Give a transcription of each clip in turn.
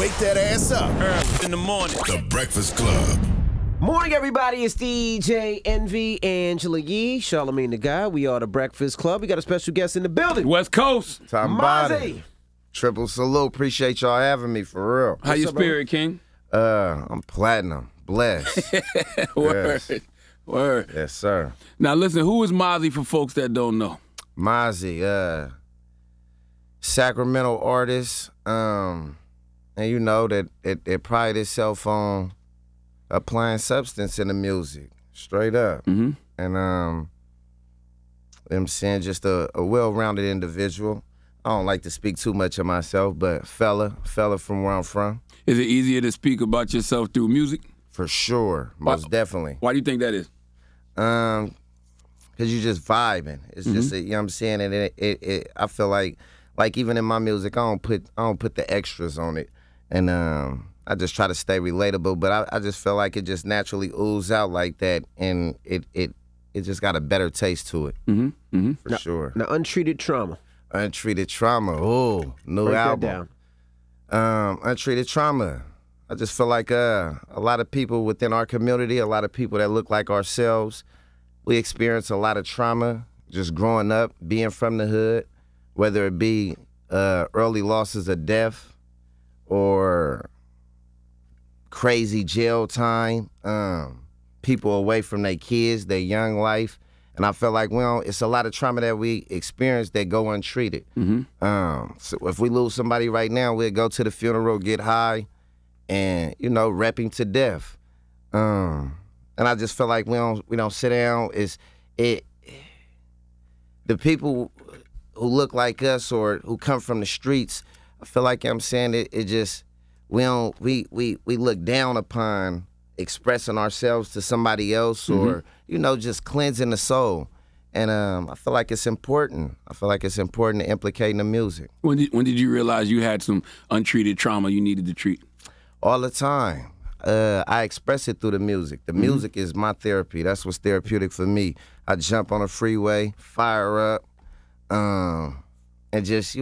Wake that ass up. Early in the morning. The Breakfast Club. Morning, everybody. It's DJ Envy, Angela Yee, Charlamagne the Guy. We are the Breakfast Club. We got a special guest in the building. West Coast. Tom Body. Triple salute. Appreciate y'all having me for real. How your spirit, King? I'm platinum. Blessed. Word. Yes. Word. Yes, sir. Now, listen, who is Mozzie for folks that don't know? Mozzie, Sacramento artist. And you know that it pride itself on applying substance in the music. Straight up. Mm-hmm. And I'm saying just a well-rounded individual. I don't like to speak too much of myself, but fella from where I'm from. Is it easier to speak about yourself through music? For sure, most definitely. Why do you think that is? Because you're just vibing. It's just, you know what I'm saying? And I feel like even in my music, I don't put the extras on it. And I just try to stay relatable, but I just feel like it just naturally oozes out like that, and it just got a better taste to it. For sure. Now, Untreated Trauma. Untreated Trauma. Oh, new Break album. that down. Untreated Trauma. I just feel like a lot of people within our community, a lot of people that look like ourselves, we experience a lot of trauma just growing up, being from the hood, whether it be early losses of death or crazy jail time, people away from their kids, their young life. And I feel like it's a lot of trauma that we experience that go untreated. So if we lose somebody right now, we'll go to the funeral, get high, and rep him to death. And I just feel like we don't sit down. The people who look like us or who come from the streets, I feel like I'm saying it just we look down upon expressing ourselves to somebody else or just cleansing the soul. And I feel like it's important. I feel like it's important to implicate in the music. When did you realize you had some untreated trauma you needed to treat? All the time. I express it through the music. The music is my therapy. That's what's therapeutic for me. I jump on a freeway, fire up, and just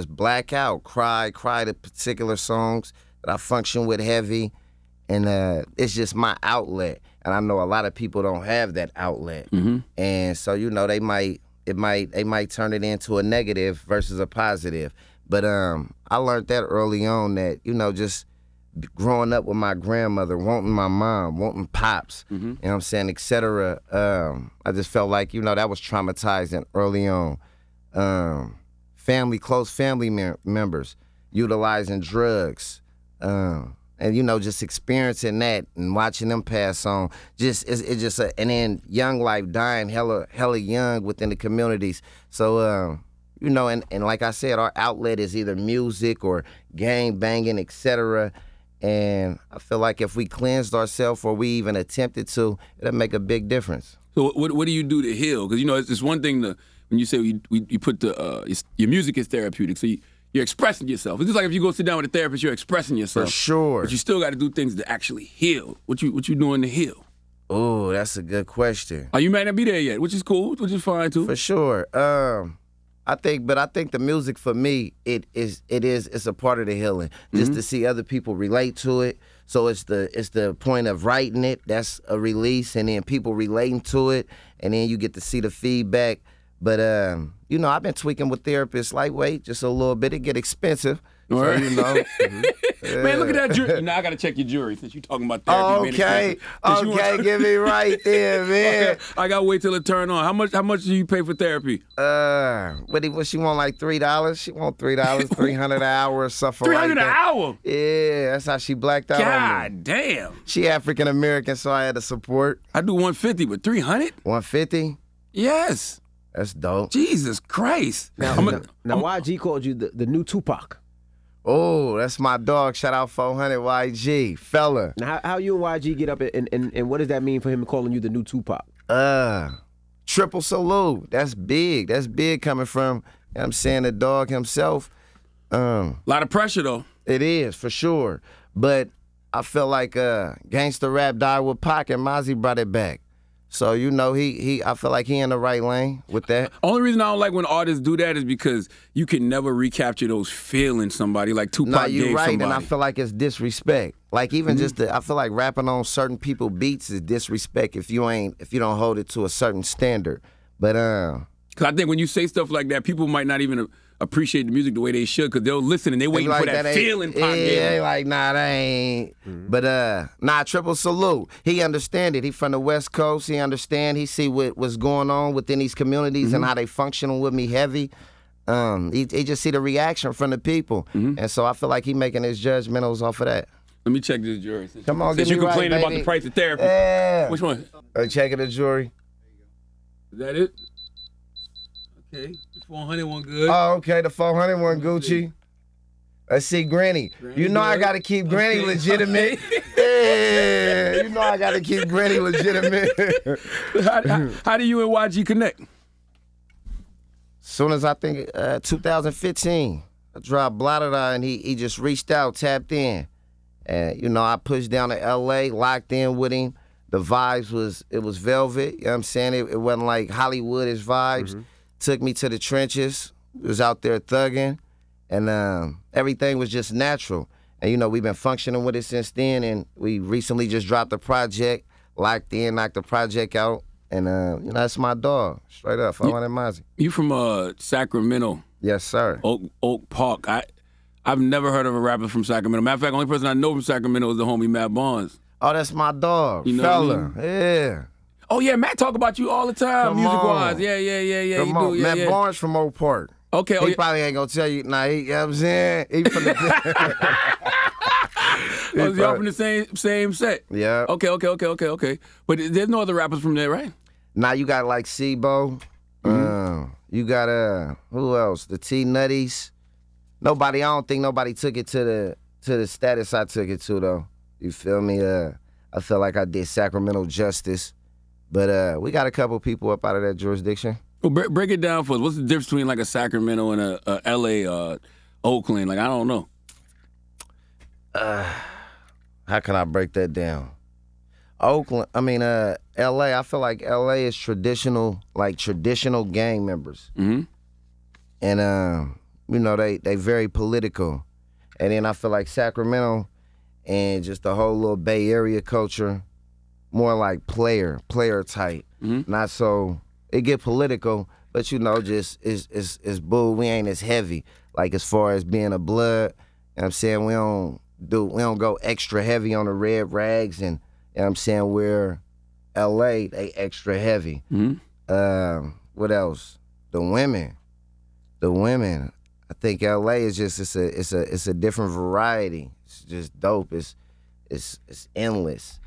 black out, cry to particular songs that I function with heavy. And it's just my outlet. And I know a lot of people don't have that outlet. And so, they might turn it into a negative versus a positive. But I learned that early on that, just growing up with my grandmother, wanting my mom, wanting pops, you know what I'm saying, et cetera. I just felt like, that was traumatizing early on. Close family members utilizing drugs, and just experiencing that and watching them pass on. And then young life dying hella young within the communities. So and like I said, our outlet is either music or gang banging, et cetera. And I feel like if we cleansed ourselves or we even attempted to, it'll make a big difference. So what do you do to heal? Because it's one thing when you say you put your music is therapeutic, so you're expressing yourself. It's just like if you go sit down with a therapist, you're expressing yourself. For sure. But you still got to do things to actually heal. What you doing to heal? Oh, that's a good question. You may not be there yet, which is cool, which is fine too. For sure. I think the music for me, it's a part of the healing. Just to see other people relate to it. So it's the point of writing it, that's a release, and then people relating to it, and then you get to see the feedback. But I've been tweaking with therapists lightweight, just a little bit. It get expensive. So, Man, look at that jewelry. Now I got to check your jewelry since you're talking about therapy. Okay, get me right there, man. Okay. I got to wait till it turn on. How much do you pay for therapy? What she want, like $3? She want $3, $300 an hour or something like that. $300 an hour? Yeah, that's how she blacked out on me. God damn. She African American, so I had to support. I do $150, but $300? $150? Yes. That's dope. Jesus Christ. Now, YG called you the new Tupac. Oh, that's my dog. Shout out 400 YG, fella. Now, how you and YG get up and what does that mean for him calling you the new Tupac? Triple salute. That's big. That's big coming from, I'm saying, the dog himself. A lot of pressure, though. It is, for sure. But I feel like gangster rap died with Pac and Mozzie brought it back. So you know, I feel like he in the right lane with that. Only reason I don't like when artists do that is because you can never recapture those feelings somebody like Tupac No, you're gave right, somebody. and I feel like it's disrespect. Like even just I feel like rapping on certain people beats is disrespect if you don't hold it to a certain standard. But Cause I think when you say stuff like that, people might not even appreciate the music the way they should, because they'll listen and they waiting for that feeling. Yeah, they like, nah, that ain't. But nah, triple salute. He understand it. He from the West Coast. He understand. He see what's going on within these communities and how they functioning with me heavy. He just see the reaction from the people, and so I feel like he making his judgmentals off of that. Let me check this jury. Come on, Since get you me right, complaining about baby. the price of therapy. Yeah. Which one? Checking the jury. Is that it? Okay. The 400 one good. Oh, okay, the 400 one, Gucci. Let's see, Granny. You know I gotta keep Granny legitimate. Yeah, you know I gotta keep Granny legitimate. How do you and YG connect? Soon as I think 2015, I dropped Blotted Eye and he just reached out, tapped in. And, you know, I pushed down to LA, locked in with him. The vibes was velvet, you know what I'm saying? It wasn't like Hollywoodish vibes. Took me to the trenches, was out there thugging, and everything was just natural. And, you know, we've been functioning with it since then, and we recently just dropped a project, locked in, knocked the project out, and, you know, that's my dog, straight up, 400 Mozzie. You from Sacramento, Yes, sir. Oak Park. I've never heard of a rapper from Sacramento. Matter of fact, the only person I know from Sacramento is the homie Matt Barnes. Oh, that's my dog, You know fella, what I yeah. Oh yeah, Matt talk about you all the time, Come music-wise. on. Yeah. Come you on, do. Yeah, Matt yeah. Barnes from Oak Park. Okay, He probably ain't gonna tell you. Nah, you know what I'm saying? He from the. y'all from the same set. Yeah. Okay. But there's no other rappers from there, right? Now you got like Sibo. You got who else? The T Nutties. I don't think nobody took it to the status I took it to though. You feel me? I feel like I did Sacramento justice. But we got a couple people up out of that jurisdiction. Well, break it down for us. What's the difference between like a Sacramento and a LA, Oakland? Like I don't know. How can I break that down? LA, I feel like LA is traditional gang members. Mm-hmm. And you know, they very political. And then I feel like Sacramento and just the whole little Bay Area culture, more like player type. Not so it get political, but you know, just is bull. We ain't as heavy. Like as far as being a blood, you know what I'm saying? We don't go extra heavy on the red rags, and you know what I'm saying, we're LA, they extra heavy. What else? The women. I think LA is just it's a different variety. It's just dope. It's endless.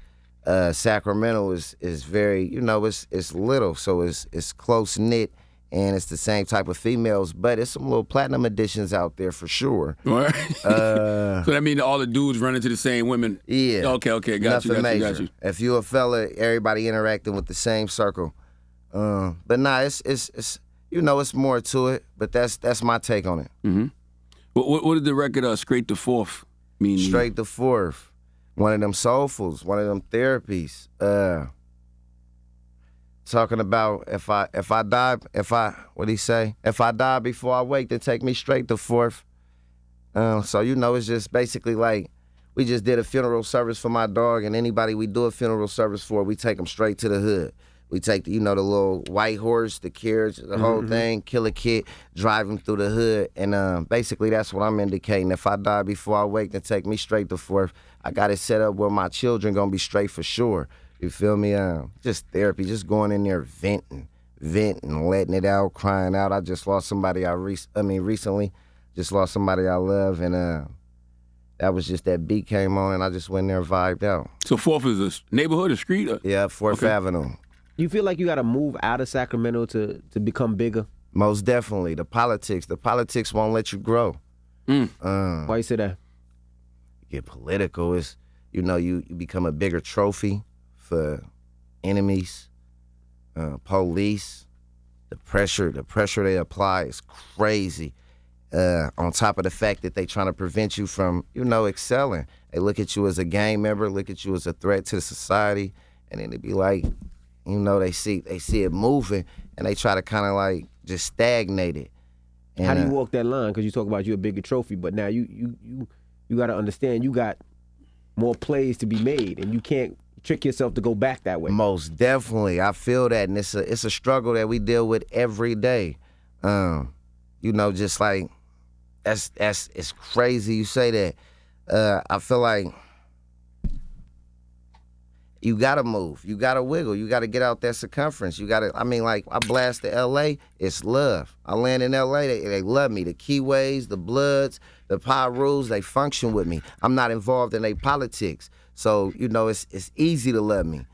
Sacramento is very, you know, it's little, so it's close knit, and it's the same type of females, but it's some little platinum editions out there for sure. Right. So that means all the dudes run into the same women. Yeah. Okay, got you. If you a fella, everybody interacting with the same circle. But nah, it's you know, it's more to it, but that's my take on it. Mm-hmm. What did the record Straight to Fourth mean? Straight to Fourth. One of them soulfuls, one of them therapies. Talking about if I die before I wake, then take me straight to Fourth. So you know, it's just basically like we just did a funeral service for my dog, and anybody we do a funeral service for, we take them straight to the hood. We take the little white horse, the carriage, the whole thing, kill a kid, drive him through the hood, and basically that's what I'm indicating. If I die before I wake, then take me straight to Fourth. I got it set up where my children gonna be straight for sure. You feel me? Just therapy, just going in there venting, letting it out, crying out. I just lost somebody recently, just lost somebody I love, and that was just that beat came on, and I just went in there and vibed out. So Fourth is a neighborhood, a street? Yeah, Fourth Avenue. You feel like you got to move out of Sacramento to become bigger? Most definitely. The politics won't let you grow. Why you say that? You get political. It's, you know, you become a bigger trophy for enemies, police. The pressure they apply is crazy. On top of the fact that they trying to prevent you from, you know, excelling. They look at you as a gang member, look at you as a threat to society, and then they be like, You know, they see it moving, and they try to kind of like just stagnate it. And, How do you walk that line? Because you talk about you a bigger trophy, but now you got to understand you got more plays to be made, and you can't trick yourself to go back that way. Most definitely, I feel that, and it's a struggle that we deal with every day. You know, just like it's crazy you say that. I feel like you gotta move, you gotta wiggle, you gotta get out that circumference. You gotta, I mean, like I blast to L.A., it's love. I land in L.A., they love me. The Keyways, the Bloods, the Pyrus, they function with me. I'm not involved in their politics, so you know it's easy to love me.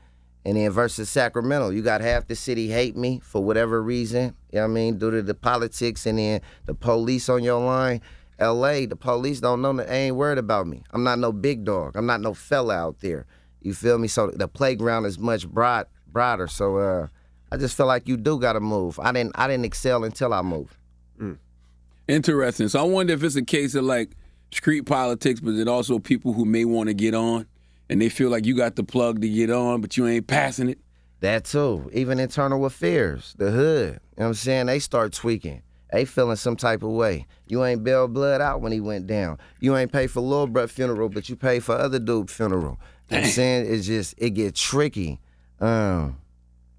And then versus Sacramento, you got half the city hate me for whatever reason. You know what I mean? Due to the politics and then the police on your line. L.A., the police don't know, they ain't worried about me. I'm not no big dog. I'm not no fella out there. You feel me? So the playground is much broader. So I just feel like you do got to move. I didn't excel until I moved. Interesting. So I wonder if it's a case of like street politics, but then also people who may want to get on, and they feel like you got the plug to get on, but you ain't passing it. That too. Even internal affairs, the hood. You know what I'm saying? They start tweaking. They feeling some type of way. You ain't bailed Blood out when he went down. You ain't paid for Lil Bruh funeral, but you paid for other dude funeral. You know what I'm saying? It's just, it get tricky. It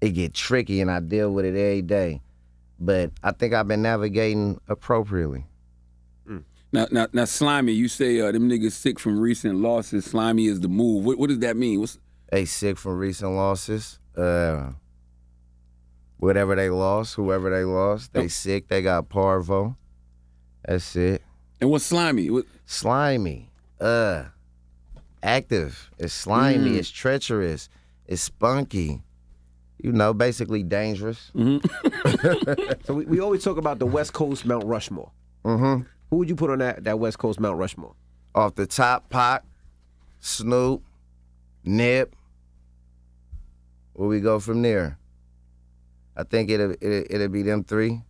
get tricky, and I deal with it every day. But I think I've been navigating appropriately. Now, Slimy, you say them niggas sick from recent losses. Slimy is the move. What does that mean? They sick from recent losses. Whatever they lost, whoever they lost, they sick. They got parvo. That's it. And what's Slimy? Slimy. Active. It's slimy. It's treacherous. It's spunky. You know, basically dangerous. So we always talk about the West Coast Mount Rushmore. Mm-hmm. Who would you put on that West Coast Mount Rushmore? Off the top, Pac, Snoop, Nip. Where we go from there? I think it'll be them three.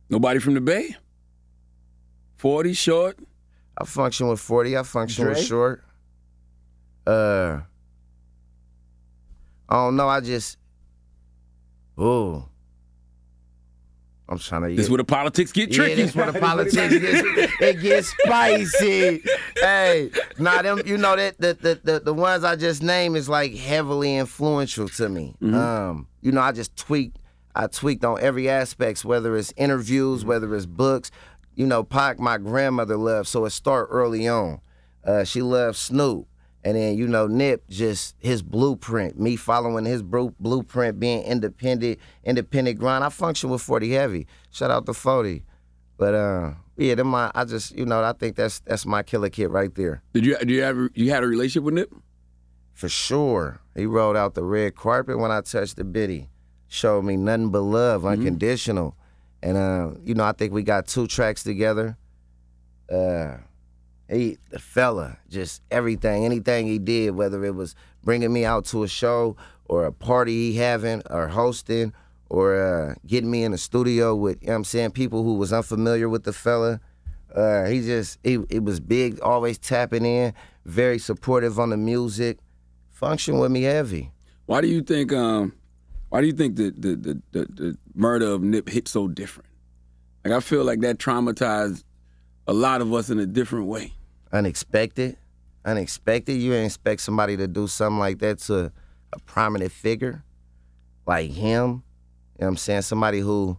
Nobody from the Bay? 40, Short? I function with 40. I function Dre? with Short. I don't know. I'm trying to. This is where the politics get tricky. Yeah, this is where the politics gets spicy. Hey, them. You know that the ones I just named is like heavily influential to me. You know, I tweaked on every aspect, whether it's interviews, whether it's books. You know, Pac, my grandmother loved, so it started early on. She loved Snoop. And then, you know, Nip, just his blueprint, me following his blueprint, being independent grind. I function with 40 heavy. Shout out to 40. But, yeah, I think that's my killer kid right there. You had a relationship with Nip? For sure. He rolled out the red carpet when I touched the bitty. Showed me nothing but love, unconditional. And, you know, I think we got 2 tracks together. The fella, just everything, anything he did, whether it was bringing me out to a show or a party he having or hosting or getting me in the studio with, you know what I'm saying, people who was unfamiliar with the fella. It was big, always tapping in, very supportive on the music, function with me heavy. Why do you think the murder of Nip hit so different? Like, I feel like that traumatized a lot of us in a different way. Unexpected. You didn't expect somebody to do something like that to a prominent figure like him. You know what I'm saying? Somebody who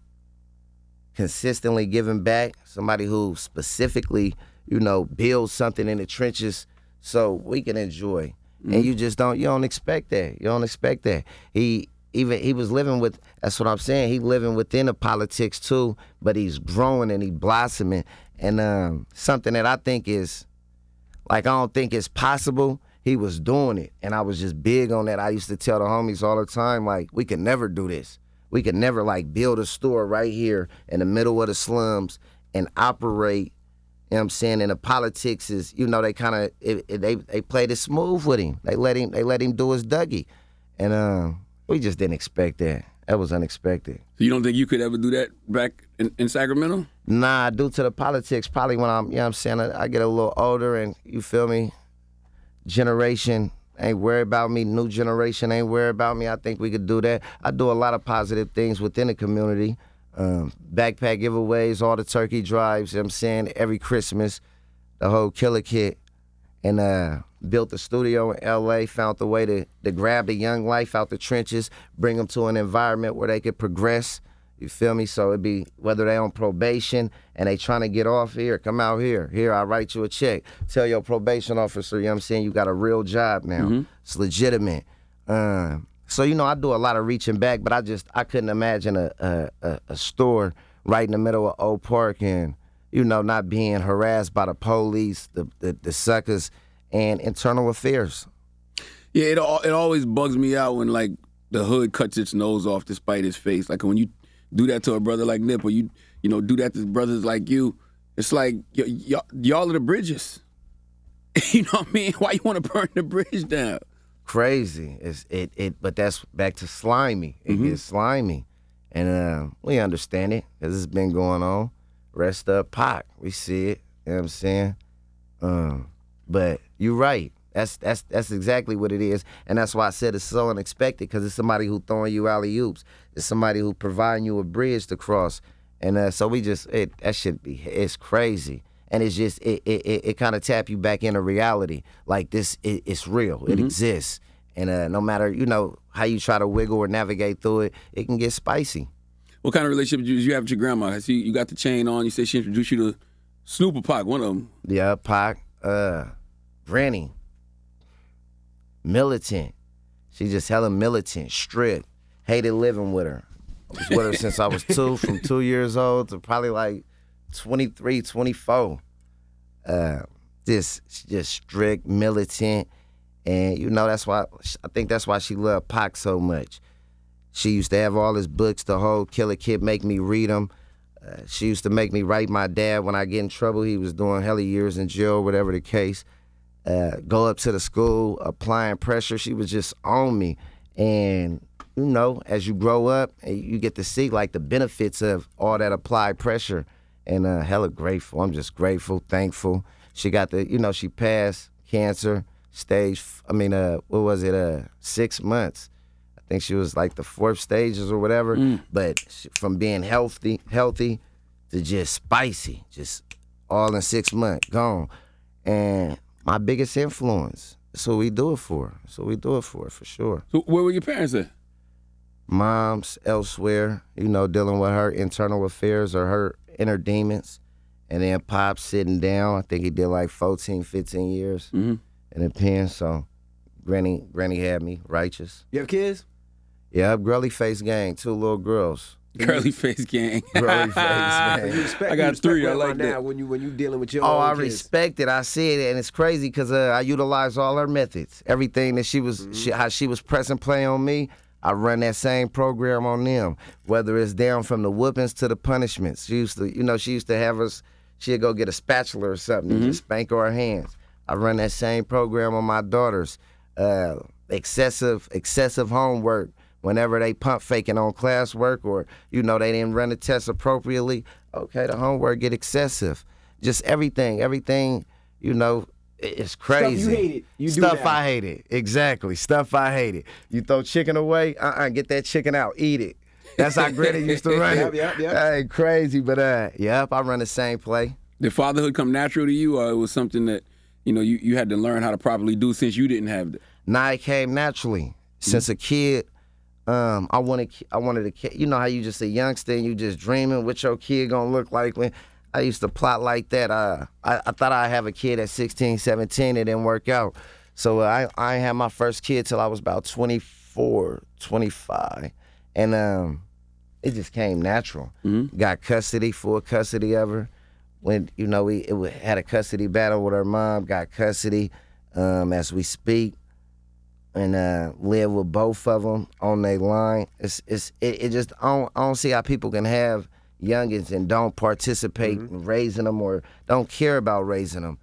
consistently giving back, somebody who specifically, you know, builds something in the trenches so we can enjoy. And you don't expect that. You don't expect that. He was living with, that's what I'm saying, he living within the politics too, but he's growing and he blossoming. And something that I think is, like, I don't think it's possible, he was doing it. And I was just big on that. I used to tell the homies all the time, like, we could never do this. We could never, like, build a store right here in the middle of the slums and operate, you know what I'm saying, and the politics is, you know, they kind of, they played it smooth with him. They let him do his Dougie. And we just didn't expect that. That was unexpected. So you don't think you could ever do that back in Sacramento? Nah, due to the politics, probably when I'm, you know what I'm saying, I get a little older and, you feel me, generation ain't worried about me. New generation ain't worried about me. I think we could do that. I do a lot of positive things within the community. Backpack giveaways, all the turkey drives, you know what I'm saying, every Christmas, the whole killer kit. And built a studio in L.A., found the way to grab the young life out the trenches, bring them to an environment where they could progress. You feel me? So it'd be whether they on probation and they trying to get off here, come out here. Here, I write you a check. Tell your probation officer, you know what I'm saying, you got a real job now. It's legitimate. So, you know, I do a lot of reaching back, but I couldn't imagine a store right in the middle of Oak Park and, you know, not being harassed by the police, the suckers, and internal affairs. Yeah, it always bugs me out when, like, the hood cuts its nose off to spite its face. Like, when you do that to a brother like Nip, or you know, do that to brothers like you, it's like, y'all are the bridges. You know what I mean? Why you want to burn the bridge down? Crazy. But that's back to slimy. It gets slimy. And we understand it, because it's been going on. Rest up, Pac. We see it. You know what I'm saying? But you're right. That's exactly what it is. And that's why I said it's so unexpected, because it's somebody who throwing you alley-oops. It's somebody who providing you a bridge to cross. And so we just, that should be, it's crazy. And it's just, it kind of tap you back into reality. Like this, it's real. It exists. And no matter, you know, how you try to wiggle or navigate through it, it can get spicy. What kind of relationship did you have with your grandma? I see you got the chain on. You said she introduced you to Snoop or Pac, one of them. Yeah, Pac. Granny. Militant. She just hella militant, strict. Hated living with her. I was with her since I was 2, from 2 years old to probably like 23, 24. Just strict, militant. And, you know, that's why, I think that's why she loved Pac so much. She used to have all his books, the whole Killer Kid, make me read them. She used to make me write my dad when I get in trouble. He was doing hella years in jail, whatever the case. Go up to the school, applying pressure. She was just on me. And, you know, as you grow up, you get to see, like, the benefits of all that applied pressure. And hella grateful. I'm just grateful, thankful. She got the, you know, she passed cancer stage, 6 months. I think she was like the 4th stages or whatever. But from being healthy to just spicy, just all in 6 months, gone. And my biggest influence. That's what we do it for. That's what we do it for sure. So where were your parents at? Mom's elsewhere, you know, dealing with her internal affairs or her inner demons. And then Pop's sitting down. I think he did like 14, 15 years in the pen. So Granny had me righteous. You have kids? Yeah, girly face gang, 2 little girls. Curly face gang. Girly face gang. I got 3. I like that. When you dealing with your Oh, own I kids. respect it. I see it, and it's crazy because I utilize all her methods. Everything that she was, how she was pressing play on me, I run that same program on them. Whether it's down from the whoopings to the punishments. She used to have us. She'd go get a spatula or something and just spank our hands. I run that same program on my daughters. Excessive homework. Whenever they pump faking on classwork or, you know, they didn't run the test appropriately, okay, the homework get excessive. Just everything, you know, it's crazy. Stuff you hated. You do Stuff that. I hated. Exactly. Stuff I hated. You throw chicken away, get that chicken out, eat it. That's how Granny used to run it. Yep. Hey, crazy, but I run the same play. Did fatherhood come natural to you, or it was something that, you know, you had to learn how to properly do since you didn't have it? Nah, it came naturally. Since a kid, I wanted a kid. You know how you just a youngster and you just dreaming what your kid gonna look like. When I used to plot like that, I thought I'd have a kid at 16, 17. It didn't work out. So I ain't had my first kid till I was about 24, 25. And it just came natural. Got custody, full custody of her. When, you know, we had a custody battle with her mom, got custody as we speak. And live with both of them on their line. It just I don't see how people can have youngins and don't participate in raising them or don't care about raising them.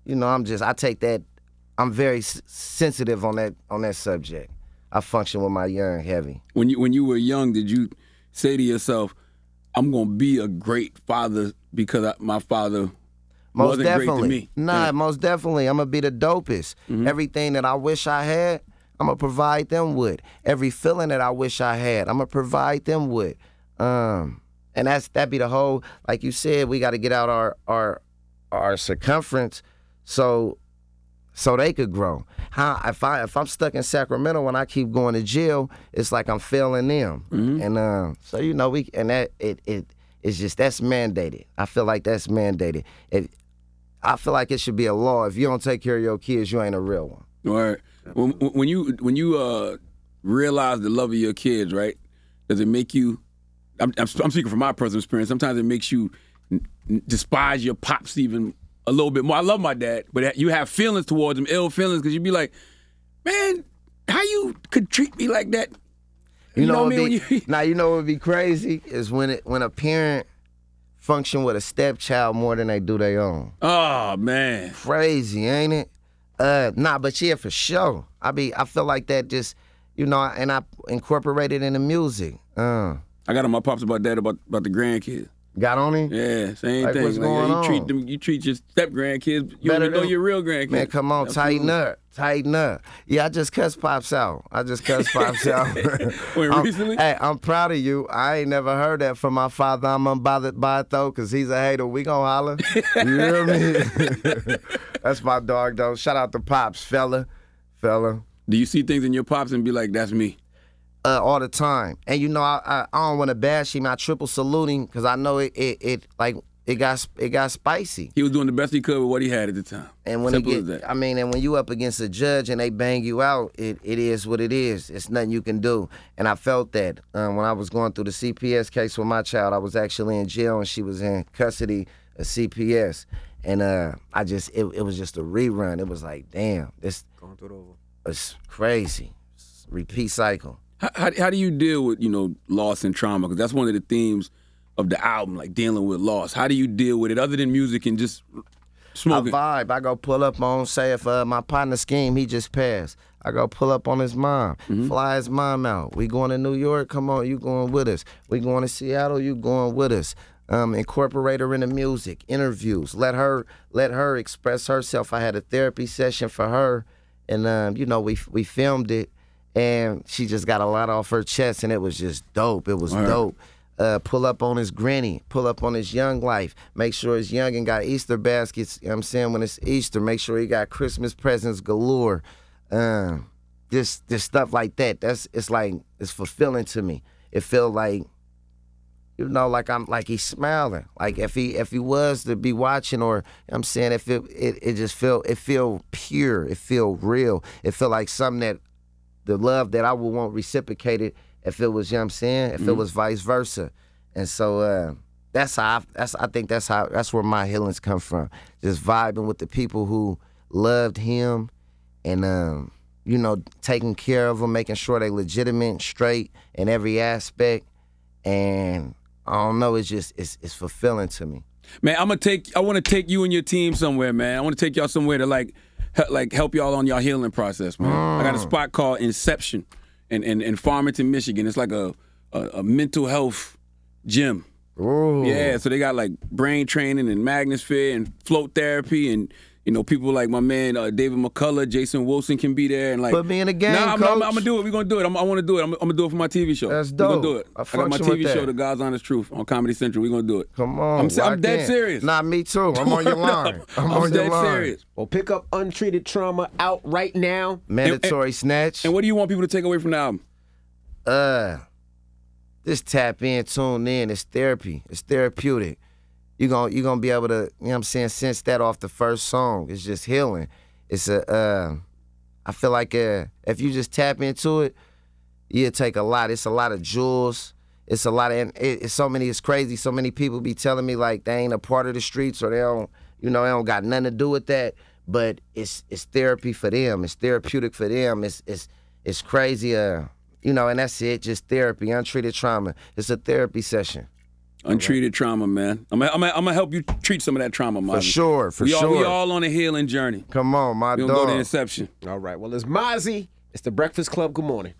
You know, I take that. I'm very sensitive on that subject. I function with my young heavy. When you were young, did you say to yourself, "I'm gonna be a great father because my father"? Most wasn't definitely. great to me. Nah, Yeah. most definitely. I'm gonna be the dopest. Everything that I wish I had, I'm gonna provide them with. Every feeling that I wish I had, I'm gonna provide them with. And that be the whole, like you said, we got to get out our circumference so they could grow. If I'm stuck in Sacramento when I keep going to jail, it's like I'm failing them. And so it's just, that's mandated. I feel like that's mandated. I feel like it should be a law. If you don't take care of your kids, you ain't a real one. All right. When you realize the love of your kids, right? Does it make you? I'm speaking from my personal experience. Sometimes it makes you despise your pops even a little bit more. I love my dad, but you have feelings towards him, ill feelings, because you be like, man, how you could treat me like that? You know what I what mean? now you know what would be crazy is when a parent function with a stepchild more than they do their own. Oh man, Crazy, ain't it? But yeah, for sure. I feel like that just, and I incorporate it in the music. I got on my pops about that about the grandkids. Got on him? Yeah, same Like, thing. what's going on? You treat your step grandkids. You Better don't know than- your real grandkids. Man, come on, tighten up. Yeah, I just cussed Pops out. Wait, recently? Hey, I'm proud of you. I ain't never heard that from my father. I'm unbothered by it, though, because he's a hater. We gonna holler. You hear me? That's my dog, though. Shout out to Pops, fella. Do you see things in your pops and be like, that's me? All the time. And, I don't want to bash him. I triple salute him because I know it got spicy. He was doing the best he could with what he had at the time. And when Simple as that. and when you up against a judge and they bang you out, it is what it is. It's nothing you can do. And I felt that when I was going through the CPS case with my child. I was actually in jail and she was in custody of CPS. And it was just a rerun. It was like, damn, this Going through it over. it's crazy. It's a repeat cycle. How do you deal with, loss and trauma? Because that's one of the themes of the album, like dealing with loss. How do you deal with it other than music and just smoking? I vibe. I go pull up on, say if my partner Scheme, he just passed. I go pull up on his mom, fly his mom out. We going to New York, come on, you going with us. We going to Seattle, you going with us. Incorporate her in the music, interviews. Let her express herself. I had a therapy session for her, and we filmed it. And she just got a lot off her chest, and it was just dope. It was dope. Pull up on his granny, pull up on his young life, make sure his youngin' got Easter baskets, I'm saying, when it's Easter, make sure he got Christmas presents galore. This stuff like that, it's fulfilling to me. It feel like, like he's smiling. Like if he was to be watching, or I'm saying, if it just feel pure, it feel real. It feel like something that the love that I would want reciprocated if it was, if it was vice versa. And so I think that's where my healings come from. Just vibing with the people who loved him and, taking care of them, making sure they legitimate, straight in every aspect. And I don't know, it's fulfilling to me. Man, I want to take you and your team somewhere, man. I want to take y'all somewhere to help y'all on y'all healing process, man. I got a spot called Inception in Farmington, Michigan. It's like a mental health gym. Ooh. Yeah, so they got like brain training and magnosphere and float therapy and people like my man David McCullough, Jason Wilson can be there and like Put me in the game, I'm coach. gonna do it. We're gonna do it. I want to do it. I'm gonna do it for my TV show. That's We're dope. gonna do it. I I got my function with TV show, that. The God's Honest Truth, on Comedy Central. We're gonna do it. Come on. I'm dead in. serious. Nah, me too. I'm on your line. I'm on your dead line. serious. Well, pick up Untreated Trauma out right now. Mandatory snatch. And what do you want people to take away from the album? Just tap in, tune in. It's therapy. It's therapeutic. You're gonna be able to, sense that off the first song. It's just healing. It's I feel like if you just tap into it, you'll take a lot. It's a lot of jewels. It's a lot of, it's crazy. So many people be telling me like they ain't a part of the streets or they don't got nothing to do with that. But it's therapy for them. It's therapeutic for them. It's crazy. And that's it. Just therapy. Untreated trauma. It's a therapy session. Untreated trauma, man. I'm gonna help you treat some of that trauma, man. For sure. We all on a healing journey. Come on, my We're dog. gonna go to Inception. All right. Well, it's Mozzie. It's the Breakfast Club. Good morning.